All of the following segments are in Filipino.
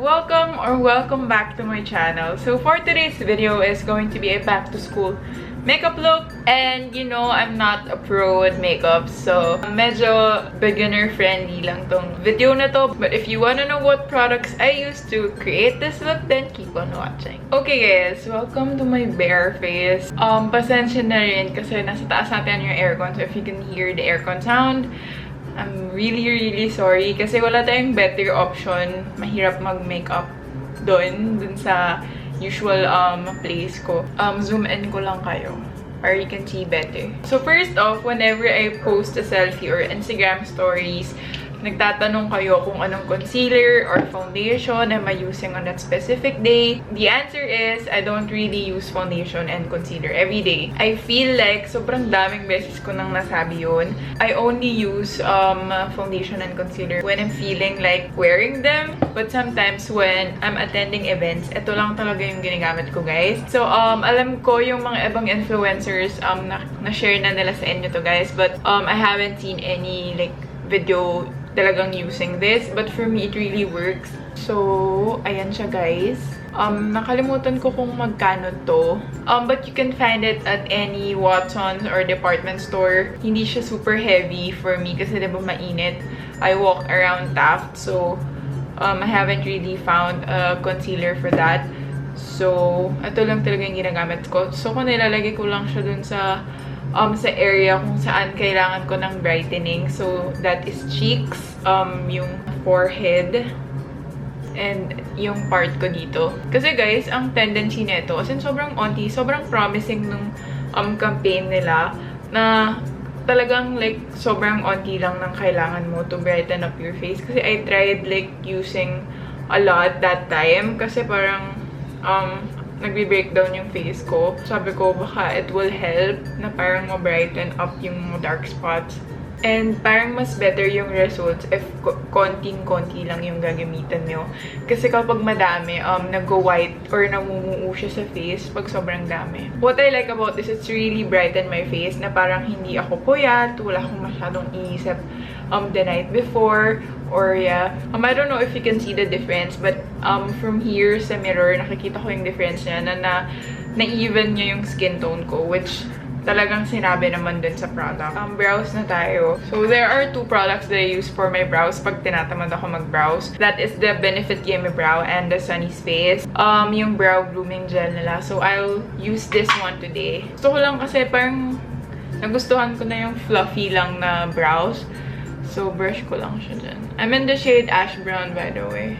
welcome back to my channel. So for today's video is going to be a back to school makeup look, and you know I'm not a pro with makeup, so medyo beginner friendly lang tong video na to. But if you wanna know what products I use to create this look, then keep on watching. Okay guys, welcome to my bare face. Pasensya na rin kasi nasa taas natin yung aircon, so if you can hear the aircon sound, I'm really sorry kasi wala tayong better option. Mahirap mag-makeup dun sa usual place ko. Zoom in ko lang kayo or you can see better. So first off, whenever I post a selfie or Instagram stories, nagtatanong kayo kung anong concealer or foundation am I using on that specific day. The answer is, I don't really use foundation and concealer every day. I feel like sobrang daming beses ko nang nasabi yun. I only use foundation and concealer when I'm feeling like wearing them. But sometimes when I'm attending events, ito lang talaga yung ginagamit ko, guys. So, alam ko yung mga ibang influencers na-share na nila sa inyo to, guys. But I haven't seen any like video talagang using this, but for me it really works. So ayan siya, guys. Nakalimutan ko kung magkano to, but you can find it at any Watsons or department store. Hindi siya super heavy for me kasi diba mainit. I walk around Taft, so I haven't really found a concealer for that. So ito lang talaga yung ginagamit ko. So kung nilalagay ko lang siya dun sa area kung saan kailangan ko ng brightening. So, that is cheeks, yung forehead, and yung part ko dito. Kasi guys, ang tendency nito, as in sobrang onti, sobrang promising nung campaign nila na talagang like sobrang onti lang ng kailangan mo to brighten up your face. Kasi I tried like using a lot that time kasi parang nagbe-breakdown yung face ko. Sabi ko, baka it will help na parang ma-brighten up yung dark spots. And parang mas better yung results if konting-konti lang yung gagamitan nyo. Kasi kapag madami, nag-white or namumuo siya sa face pag sobrang dami. What I like about this, it's really brighten my face na parang hindi ako puyat, wala akong masyadong iisip the night before. Or yeah, I don't know if you can see the difference, but from here sa mirror, nakikita ko yung difference niya na-even niya yung skin tone ko, which talagang sinabi naman dun sa product. Brows na tayo. So there are two products that I use for my brows pag tinatamad ako mag-brows. That is the Benefit Gimme Brow and the Sunny Space. Yung brow grooming gel nila. So I'll use this one today. Gusto ko lang kasi parang nagustuhan ko na yung fluffy lang na brows. So, brush ko lang siya dyan. I'm in the shade Ash Brown, by the way.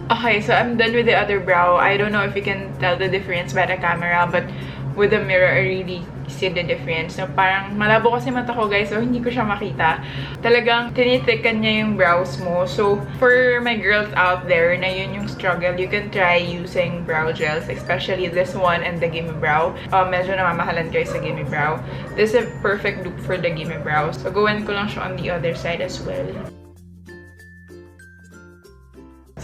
Okay, so I'm done with the other brow. I don't know if you can tell the difference by the camera, but with the mirror, I really see the difference. So, parang malabo kasi mata ko, guys, so hindi ko siya makita. Talagang tinitikan niya yung brows mo. So, for my girls out there na yun yung struggle, you can try using brow gels, especially this one and the Gimme Brow. Medyo namamahalan kayo sa Gimme Brow. This is a perfect dupe for the Gimme Brow. So, gawin ko lang siya on the other side as well.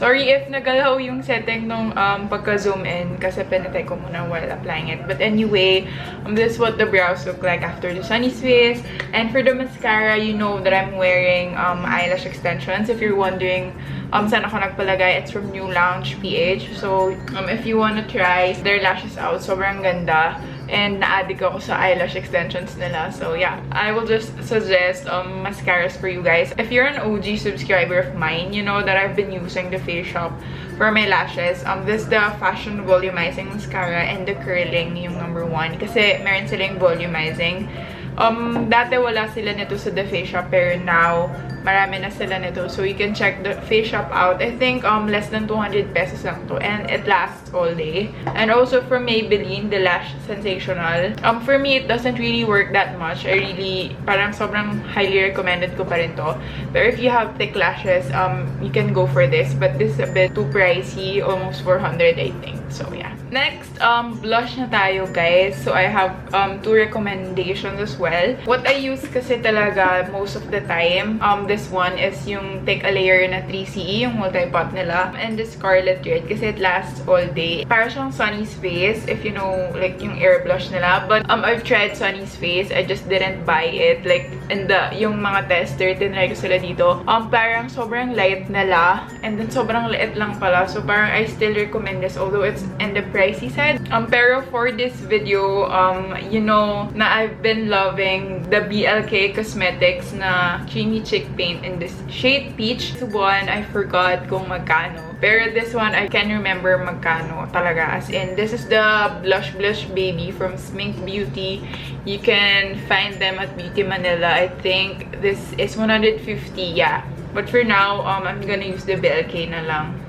Sorry if nagalaw yung setting nung pagka-zoom in kasi pinatay ko muna while applying it. But anyway, this is what the brows look like after the Sunny Space. And for the mascara, you know that I'm wearing eyelash extensions. If you're wondering saan ako nagpalagay, it's from New Lounge PH. So, if you wanna try their lashes out, sobrang ganda. And na-addict ako sa eyelash extensions nila. So yeah, I will just suggest mascaras for you guys. If you're an OG subscriber of mine, you know that I've been using the Face Shop for my lashes. This is the Fashion Volumizing Mascara and the Curling yung number 1. Kasi meron silang volumizing. Dati wala sila nito sa The Face Shop, pero now marami na sila nito. So you can check the Face Shop out. I think less than 200 pesos lang to, and it lasts all day. And also for Maybelline, the Lash Sensational. For me, it doesn't really work that much. I really, parang sobrang highly recommended ko pa rin to. But if you have thick lashes, you can go for this. But this is a bit too pricey, almost 400 I think. So yeah. Next, blush na tayo, guys. So I have two recommendations as well. What I use kasi talaga most of the time, this one is yung Take a Layer na 3CE, yung multi-pot nila. And the Scarlet Red kasi it lasts all day. Para siyang Sunny Space, if you know, like yung air blush nila. But I've tried Sunny Space. I just didn't buy it. Like, and yung mga tester, tinry ko sila dito. Parang sobrang light nila, and then sobrang liit lang pala. So parang I still recommend this, although it's in the pricey side. Pero for this video, you know na I've been loving the BLK Cosmetics na creamy chick paint in this shade peach. This one, I forgot kung magkano. Pero this one, I can remember magkano talaga. As in, this is the Blush Baby from Smink Beauty. You can find them at Beauty Manila. I think this is 150, yeah. But for now, I'm gonna use the BLK na lang.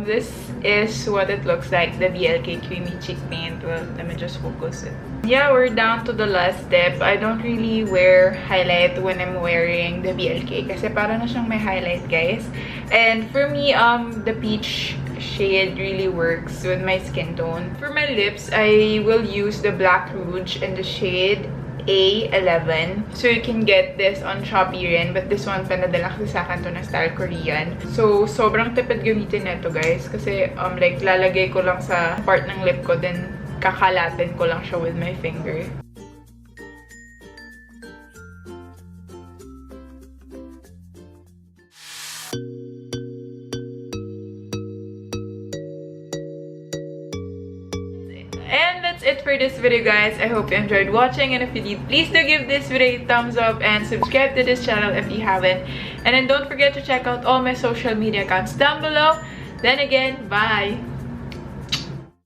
This is what it looks like, the BLK Creamy Cheek Paint. Well, let me just focus it. Yeah, we're down to the last step. I don't really wear highlight when I'm wearing the BLK kasi para na siyang may highlight, guys. And for me, the peach shade really works with my skin tone. For my lips, I will use the Black Rouge in the shade A11. So you can get this on Shopee rin, but this one panadala kasi sa akin to na style Korean. So sobrang tipid gamitin nito, guys, kasi like lalagay ko lang sa part ng lip ko, then kakalatin ko lang siya with my finger. And that's it for this video, guys. I hope you enjoyed watching, and if you did, please do give this video a thumbs up and subscribe to this channel if you haven't. And then don't forget to check out all my social media accounts down below. Then again, bye!